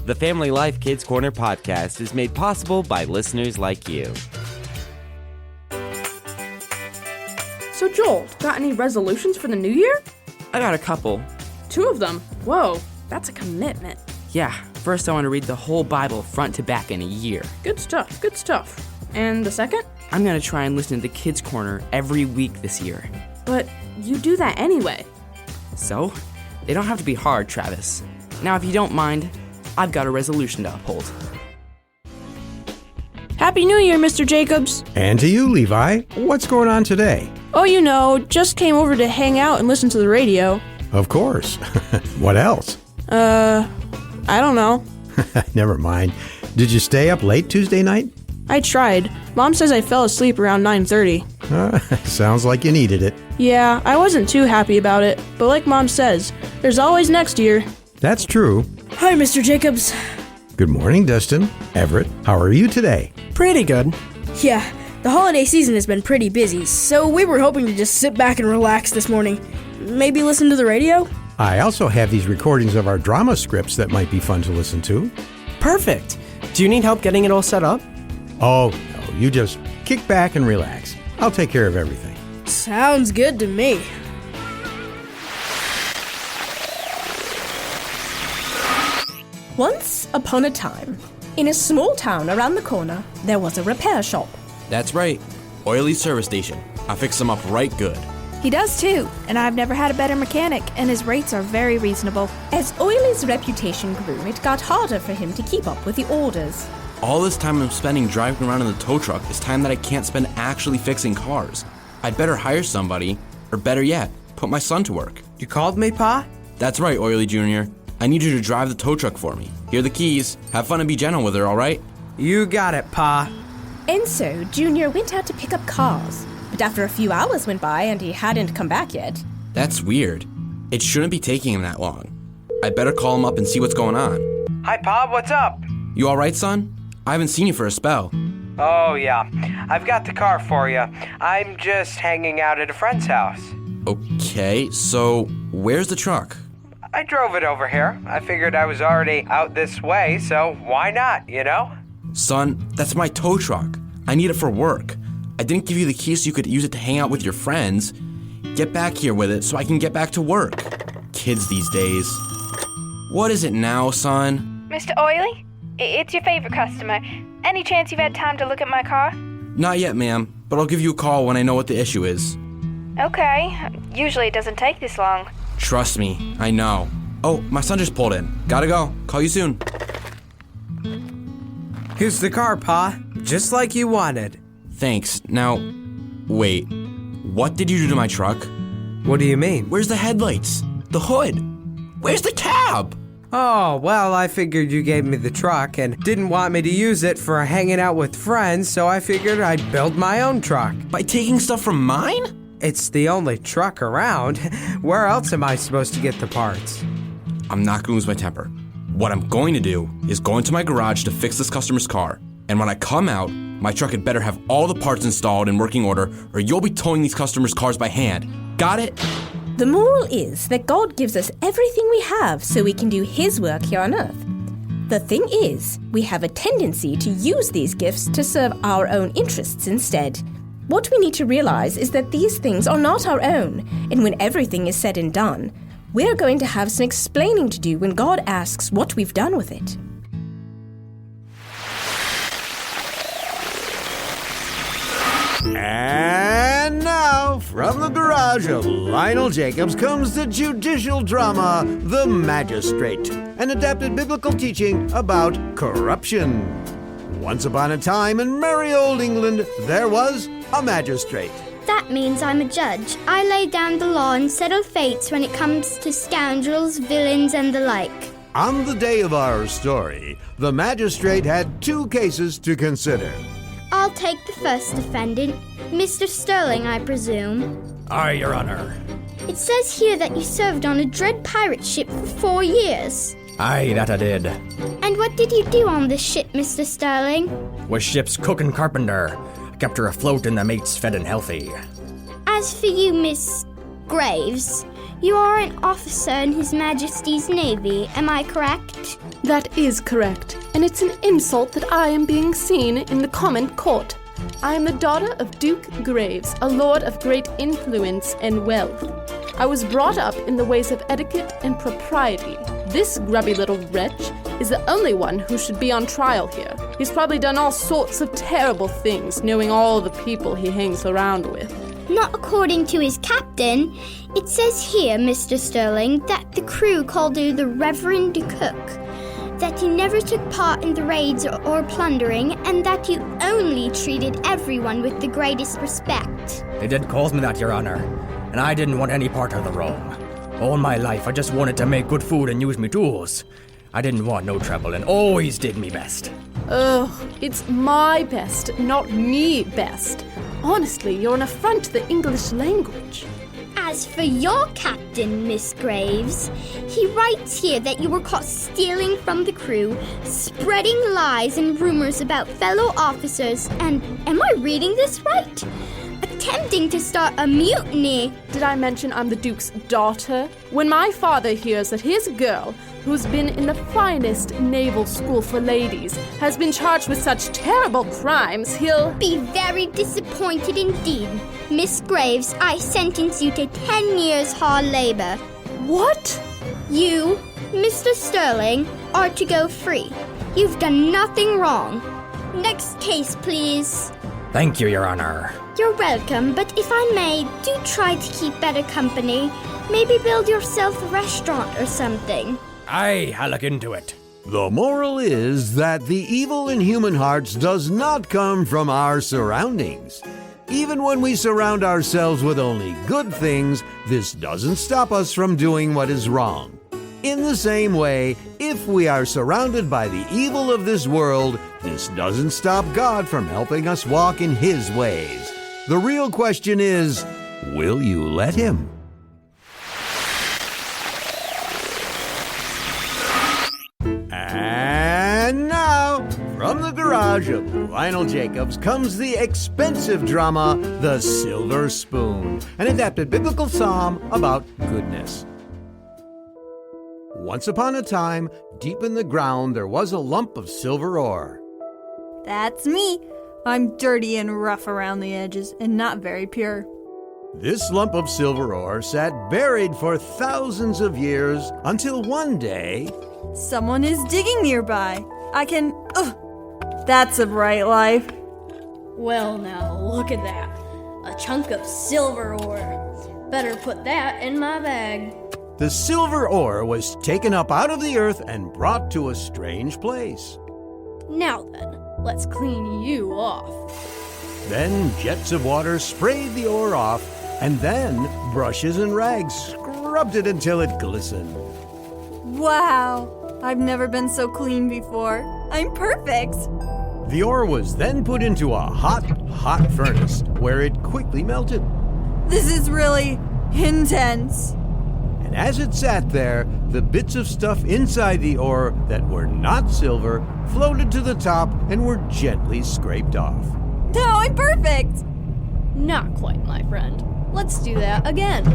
The Family Life Kids Corner podcast is made possible by listeners like you. So Joel, got any resolutions for the new year? I got a couple. 2 of them? Whoa, that's a commitment. Yeah, first I want to read the whole Bible front to back in a year. Good stuff, good stuff. And the second? I'm going to try and listen to the Kids Corner every week this year. But you do that anyway. So, they don't have to be hard, Travis. Now, if you don't mind, I've got a resolution to uphold. Happy New Year, Mr. Jacobs. And to you, Levi. What's going on today? Oh, you know, just came over to hang out and listen to the radio. Of course. What else? I don't know. Never mind. Did you stay up late Tuesday night? I tried. Mom says I fell asleep around 9:30. Sounds like you needed it. Yeah, I wasn't too happy about it, but like Mom says, there's always next year. That's true. Hi, Mr. Jacobs. Good morning, Dustin. Everett, how are you today? Pretty good. Yeah, the holiday season has been pretty busy, so we were hoping to just sit back and relax this morning. Maybe listen to the radio? I also have these recordings of our drama scripts that might be fun to listen to. Perfect. Do you need help getting it all set up? Oh, no, you just kick back and relax. I'll take care of everything. Sounds good to me. Once upon a time, in a small town around the corner, there was a repair shop. That's right. Oily service station. I fix them up right good. He does too, and I've never had a better mechanic, and his rates are very reasonable. As Oily's reputation grew, it got harder for him to keep up with the orders. All this time I'm spending driving around in the tow truck is time that I can't spend actually fixing cars. I'd better hire somebody, or better yet, put my son to work. You called me, Pa? That's right, Oily Jr. I need you to drive the tow truck for me. Here are the keys. Have fun and be gentle with her, all right? You got it, Pa. And so, Junior went out to pick up cars. But after a few hours went by and he hadn't come back yet. That's weird. It shouldn't be taking him that long. I'd better call him up and see what's going on. Hi, Pa, what's up? You all right, son? I haven't seen you for a spell. Oh, yeah. I've got the car for you. I'm just hanging out at a friend's house. Okay, so where's the truck? I drove it over here. I figured I was already out this way, so why not, you know? Son, that's my tow truck. I need it for work. I didn't give you the keys so you could use it to hang out with your friends. Get back here with it so I can get back to work. Kids these days. What is it now, son? Mr. Oily? It's your favorite customer. Any chance you've had time to look at my car? Not yet, ma'am, but I'll give you a call when I know what the issue is. Okay. Usually it doesn't take this long. Trust me, I know. Oh, my son just pulled in. Gotta go. Call you soon. Here's the car, Pa. Just like you wanted. Thanks. Now, wait. What did you do to my truck? What do you mean? Where's the headlights? The hood? Where's the cab? Oh, well, I figured you gave me the truck and didn't want me to use it for hanging out with friends, so I figured I'd build my own truck. By taking stuff from mine? It's the only truck around. Where else am I supposed to get the parts? I'm not gonna lose my temper. What I'm going to do is go into my garage to fix this customer's car. And when I come out, my truck had better have all the parts installed in working order, or you'll be towing these customers' cars by hand. Got it? The moral is that God gives us everything we have so we can do His work here on earth. The thing is, we have a tendency to use these gifts to serve our own interests instead. What we need to realize is that these things are not our own, and when everything is said and done, we're going to have some explaining to do when God asks what we've done with it. And now, from the garage of Lionel Jacobs comes the judicial drama, The Magistrate, an adapted biblical teaching about corruption. Once upon a time in merry old England, there was a magistrate. That means I'm a judge. I lay down the law and settle fates when it comes to scoundrels, villains, and the like. On the day of our story, the magistrate had 2 cases to consider. I'll take the first defendant, Mr. Sterling, I presume. Aye, Your Honor. It says here that you served on a dread pirate ship for 4 years. Aye, that I did. And what did you do on this ship, Mr. Sterling? Was ship's cook and carpenter. Kept her afloat and the mates fed and healthy. As for you, Miss Graves, You are an officer in His Majesty's Navy, am I correct? That is correct, and it's an insult that I am being seen in the common court. I am the daughter of Duke Graves, a lord of great influence and wealth. I was brought up in the ways of etiquette and propriety. This grubby little wretch is the only one who should be on trial here. He's probably done all sorts of terrible things, knowing all the people he hangs around with. Not according to his captain. It says here, Mr. Sterling, that the crew called you the Reverend Cook, that you never took part in the raids or plundering, and that you only treated everyone with the greatest respect. They did call me that, Your Honor, and I didn't want any part of the wrong. All my life, I just wanted to make good food and use me tools. I didn't want no trouble and always did me best. Ugh, it's my best, not me best. Honestly, you're an affront to the English language. As for your captain, Miss Graves, he writes here that you were caught stealing from the crew, spreading lies and rumors about fellow officers, and, am I reading this right? Attempting to start a mutiny. Did I mention I'm the Duke's daughter? When my father hears that his girl, who's been in the finest naval school for ladies, has been charged with such terrible crimes, he'll be very disappointed indeed. Miss Graves, I sentence you to 10 years hard labor. What? You, Mr. Sterling, are to go free. You've done nothing wrong. Next case, please. Thank you, Your Honor. You're welcome, but if I may, do try to keep better company. Maybe build yourself a restaurant or something. Aye, I'll look into it. The moral is that the evil in human hearts does not come from our surroundings. Even when we surround ourselves with only good things, this doesn't stop us from doing what is wrong. In the same way, if we are surrounded by the evil of this world, this doesn't stop God from helping us walk in His ways. The real question is, will you let Him? And now, from the garage of Lionel Jacobs comes the expensive drama, The Silver Spoon, an adapted biblical psalm about goodness. Once upon a time, deep in the ground, there was a lump of silver ore. That's me. I'm dirty and rough around the edges and not very pure. This lump of silver ore sat buried for thousands of years until one day... Someone is digging nearby. I can... That's a bright life. Well, now, look at that. A chunk of silver ore. Better put that in my bag. The silver ore was taken up out of the earth and brought to a strange place. Now then, let's clean you off. Then jets of water sprayed the ore off, and then brushes and rags scrubbed it until it glistened. Wow, I've never been so clean before. I'm perfect. The ore was then put into a hot furnace where it quickly melted. This is really intense. And as it sat there, the bits of stuff inside the ore that were not silver floated to the top and were gently scraped off. Now I'm perfect! Not quite, my friend. Let's do that again.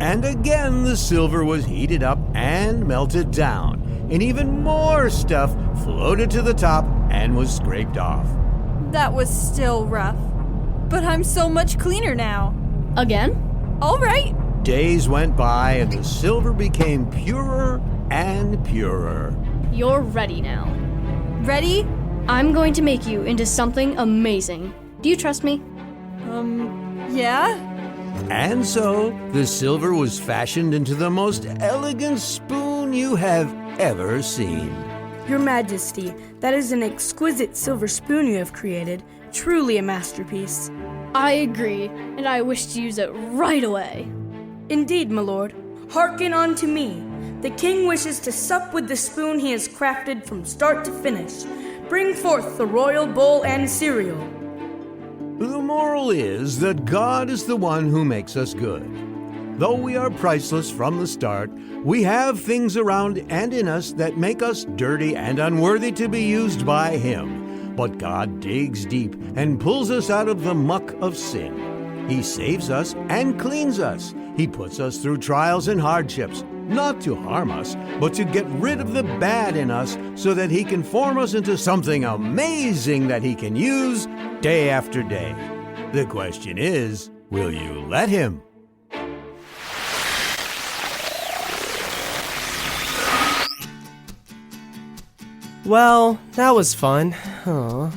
And again the silver was heated up and melted down, and even more stuff floated to the top and was scraped off. That was still rough, but I'm so much cleaner now. Again? All right. Days went by and the silver became purer and purer. You're ready now. Ready? I'm going to make you into something amazing. Do you trust me? Yeah? And so, the silver was fashioned into the most elegant spoon you have ever seen. Your Majesty, that is an exquisite silver spoon you have created. Truly a masterpiece. I agree, and I wish to use it right away. Indeed, my lord. Hearken unto me. The king wishes to sup with the spoon he has crafted from start to finish. Bring forth the royal bowl and cereal. The moral is that God is the one who makes us good. Though we are priceless from the start, we have things around and in us that make us dirty and unworthy to be used by Him. But God digs deep and pulls us out of the muck of sin. He saves us and cleans us. He puts us through trials and hardships, not to harm us, but to get rid of the bad in us so that He can form us into something amazing that He can use day after day. The question is, will you let Him? Well, that was fun. Aw.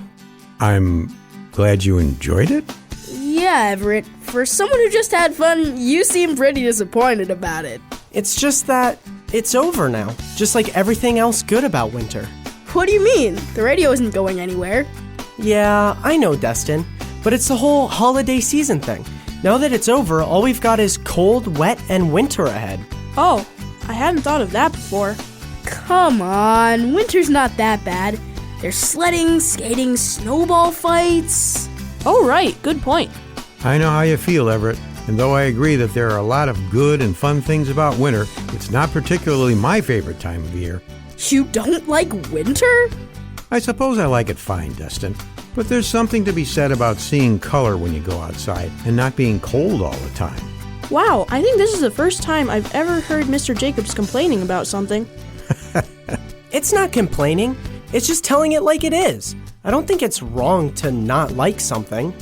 I'm glad you enjoyed it. Yeah, Everett. For someone who just had fun, you seem pretty disappointed about it. It's just that it's over now, just like everything else good about winter. What do you mean? The radio isn't going anywhere. Yeah, I know, Destin, but it's the whole holiday season thing. Now that it's over, all we've got is cold, wet, and winter ahead. Oh, I hadn't thought of that before. Come on, winter's not that bad. There's sledding, skating, snowball fights. Oh, right, good point. I know how you feel, Everett. And though I agree that there are a lot of good and fun things about winter, it's not particularly my favorite time of year. You don't like winter? I suppose I like it fine, Destin. But there's something to be said about seeing color when you go outside and not being cold all the time. Wow, I think this is the first time I've ever heard Mr. Jacobs complaining about something. It's not complaining, it's just telling it like it is. I don't think it's wrong to not like something.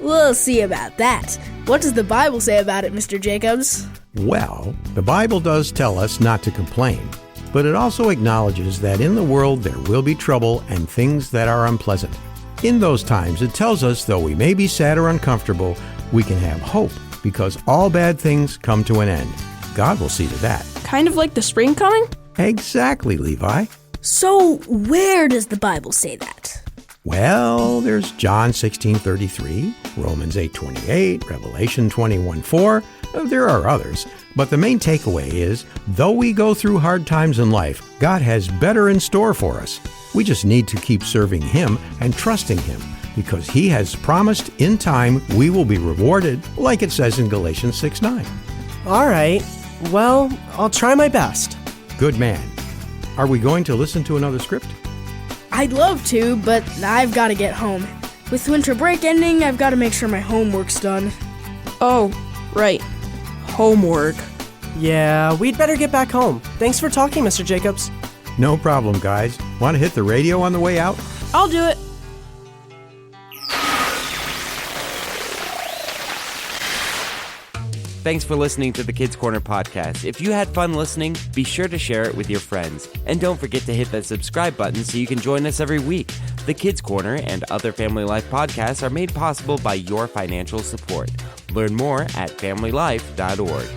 We'll see about that. What does the Bible say about it, Mr. Jacobs? Well, the Bible does tell us not to complain, but it also acknowledges that in the world there will be trouble and things that are unpleasant. In those times, it tells us though we may be sad or uncomfortable, we can have hope because all bad things come to an end. God will see to that. Kind of like the spring coming? Exactly, Levi. So, where does the Bible say that? Well, there's John 16:33, Romans 8:28, Revelation 21:4. There are others, but the main takeaway is, though we go through hard times in life, God has better in store for us. We just need to keep serving Him and trusting Him, because He has promised in time we will be rewarded, like it says in Galatians 6:9. All right, well, I'll try my best. Good man. Are we going to listen to another script? I'd love to, but I've got to get home. With winter break ending, I've got to make sure my homework's done. Oh, right. Homework. Yeah, we'd better get back home. Thanks for talking, Mr. Jacobs. No problem, guys. Want to hit the radio on the way out? I'll do it. Thanks for listening to the Kids Corner podcast. If you had fun listening, be sure to share it with your friends. And don't forget to hit that subscribe button so you can join us every week. The Kids Corner and other Family Life podcasts are made possible by your financial support. Learn more at familylife.org.